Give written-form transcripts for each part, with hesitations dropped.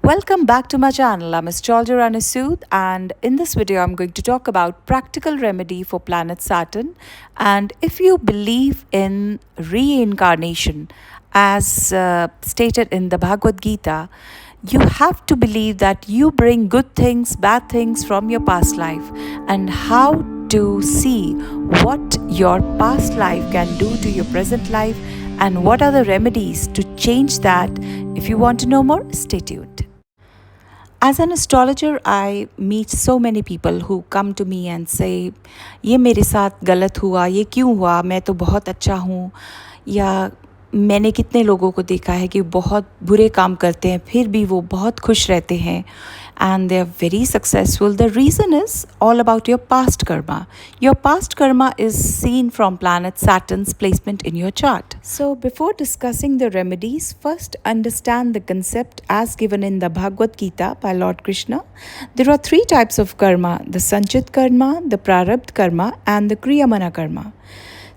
Welcome back to my channel. I'm astrologer Anisood, and in this video I'm going to talk about practical remedy for planet Saturn. And if you believe in reincarnation as stated in the Bhagavad Gita, you have to believe that you bring good things, bad things from your past life, and how to see what your past life can do to your present life and what are the remedies to change that. If you want to know more, stay tuned. As an astrologer, I meet so many people who come to me and say, ये मेरे साथ गलत हुआ, ये क्यों हुआ, मैं तो बहुत अच्छा हूँ, या मैंने कितने लोगों को देखा है कि बहुत बुरे काम करते हैं फिर भी वो बहुत खुश रहते हैं and they are very successful. The reason is all about your past karma. Your past karma is seen from planet Saturn's placement in your chart. So before discussing the remedies, first understand the concept as given in the Bhagavad Gita by Lord Krishna. There are three types of karma: the Sanchit karma, the Prarabdha karma, and the Kriyamana karma.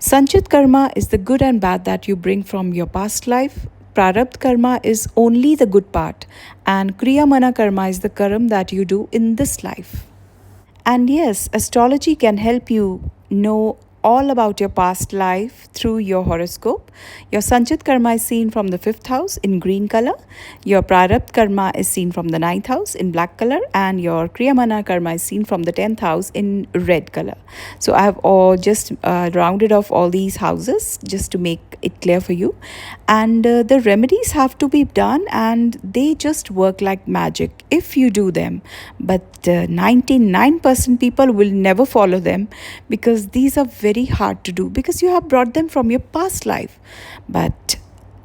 Sanchit karma is the good and bad that you bring from your past life. Prarabdha karma is only the good part, and Kriyamana karma is the karma that you do in this life. And yes, astrology can help you know all about your past life through your horoscope. Your Sanchit karma is seen from the 5th house in green color. Your Prarabdha karma is seen from the 9th house in black color, and your Kriyamana karma is seen from the 10th house in red color. So I have all just rounded off all these houses just to make it clear for you. And the remedies have to be done, and they just work like magic if you do them. But 99% people will never follow them because these are very hard to do because you have brought them from your past life. But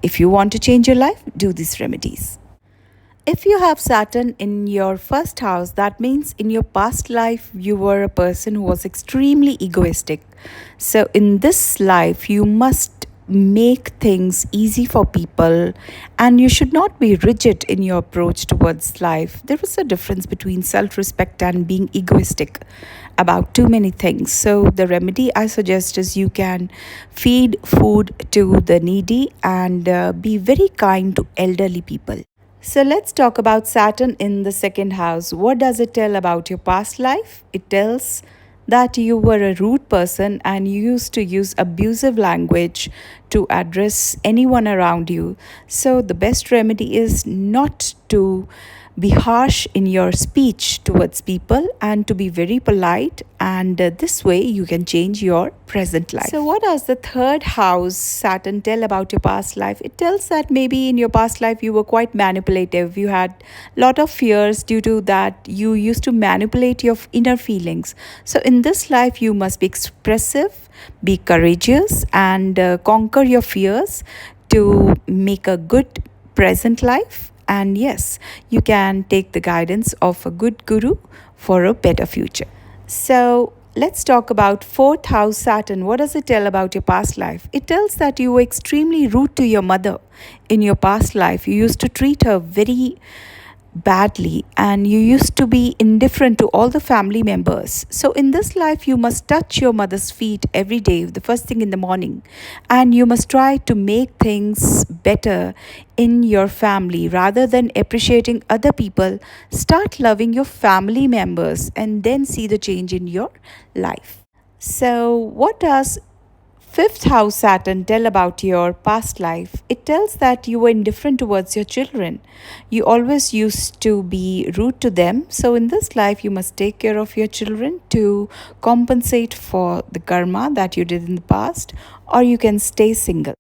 if you want to change your life, do these remedies. If you have Saturn in your first house, that means in your past life you were a person who was extremely egoistic. So in this life, you must make things easy for people, and you should not be rigid in your approach towards life. There is a difference between self-respect and being egoistic about too many things. So the remedy I suggest is you can feed food to the needy and be very kind to elderly people. So let's talk about Saturn in the second house. What does it tell about your past life? It tells that you were a rude person and you used to use abusive language to address anyone around you. So the best remedy is not to be harsh in your speech towards people and to be very polite, and this way you can change your present life. So what does the third house Saturn tell about your past life? It tells that maybe in your past life you were quite manipulative. You had a lot of fears. Due to that, you used to manipulate your inner feelings. So in this life you must be expressive, be courageous, and conquer your fears to make a good present life. And yes, you can take the guidance of a good guru for a better future. So let's talk about fourth house Saturn. What does it tell about your past life? It tells that you were extremely rude to your mother in your past life. You used to treat her very badly and you used to be indifferent to all the family members. So in this life you must touch your mother's feet every day, the first thing in the morning, and you must try to make things better in your family. Rather than appreciating other people, start loving your family members and then see the change in your life. So what does fifth house Saturn tell about your past life? It tells that you were indifferent towards your children. You always used to be rude to them. So in this life, you must take care of your children to compensate for the karma that you did in the past, or you can stay single.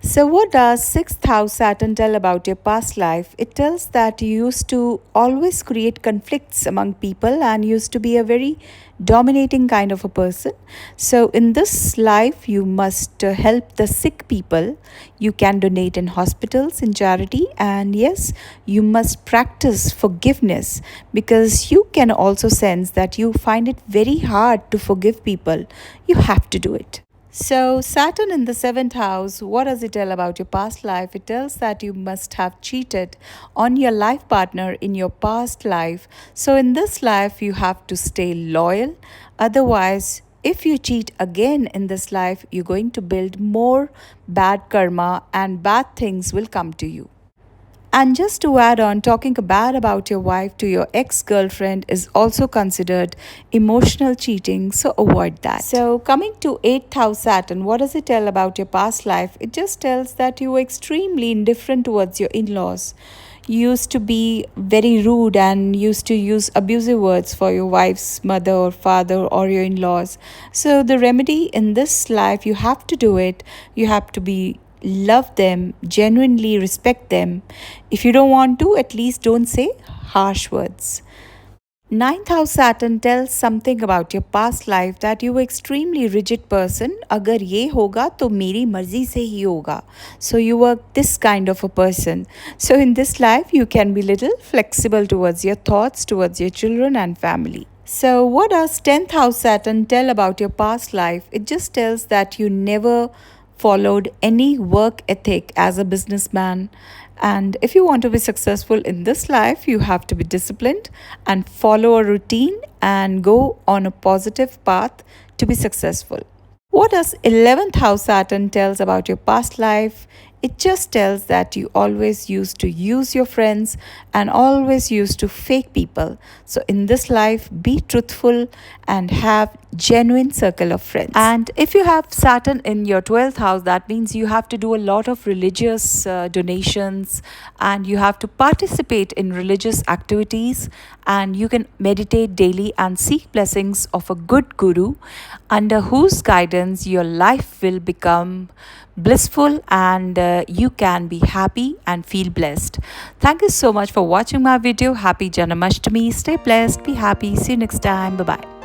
So what does sixth house Saturn tell about your past life? It tells that you used to always create conflicts among people and used to be a very dominating kind of a person. So in this life, you must help the sick people. You can donate in hospitals, in charity, and yes, you must practice forgiveness because you can also sense that you find it very hard to forgive people. You have to do it. So, Saturn in the 7th house, what does it tell about your past life? It tells that you must have cheated on your life partner in your past life. So, in this life, you have to stay loyal. Otherwise, if you cheat again in this life, you're going to build more bad karma and bad things will come to you. And just to add on, talking bad about your wife to your ex girlfriend is also considered emotional cheating, so avoid that. So, coming to 8th house Saturn, what does it tell about your past life? It just tells that you were extremely indifferent towards your in laws. You used to be very rude and used to use abusive words for your wife's mother or father or your in laws. So, the remedy in this life, you have to do it. You have to be love them, genuinely respect them. If you don't want to, at least don't say harsh words. Ninth house Saturn tells something about your past life that you were extremely rigid person. अगर ये होगा तो मेरी मर्जी से ही होगा. So you were this kind of a person. So in this life you can be little flexible towards your thoughts, towards your children and family. So what does 10th house Saturn tell about your past life? It just tells that you never followed any work ethic as a businessman. And if you want to be successful in this life, you have to be disciplined and follow a routine and go on a positive path to be successful. What does 11th house Saturn tells about your past life? It just tells that you always used to use your friends and always used to fake people. So in this life, be truthful and have genuine circle of friends. And if you have Saturn in your 12th house, that means you have to do a lot of religious donations and you have to participate in religious activities, and you can meditate daily and seek blessings of a good guru under whose guidance your life will become blissful and you can be happy and feel blessed. Thank you so much for watching my video. Happy Janamashtami. Stay blessed, be happy. See you next time. Bye bye.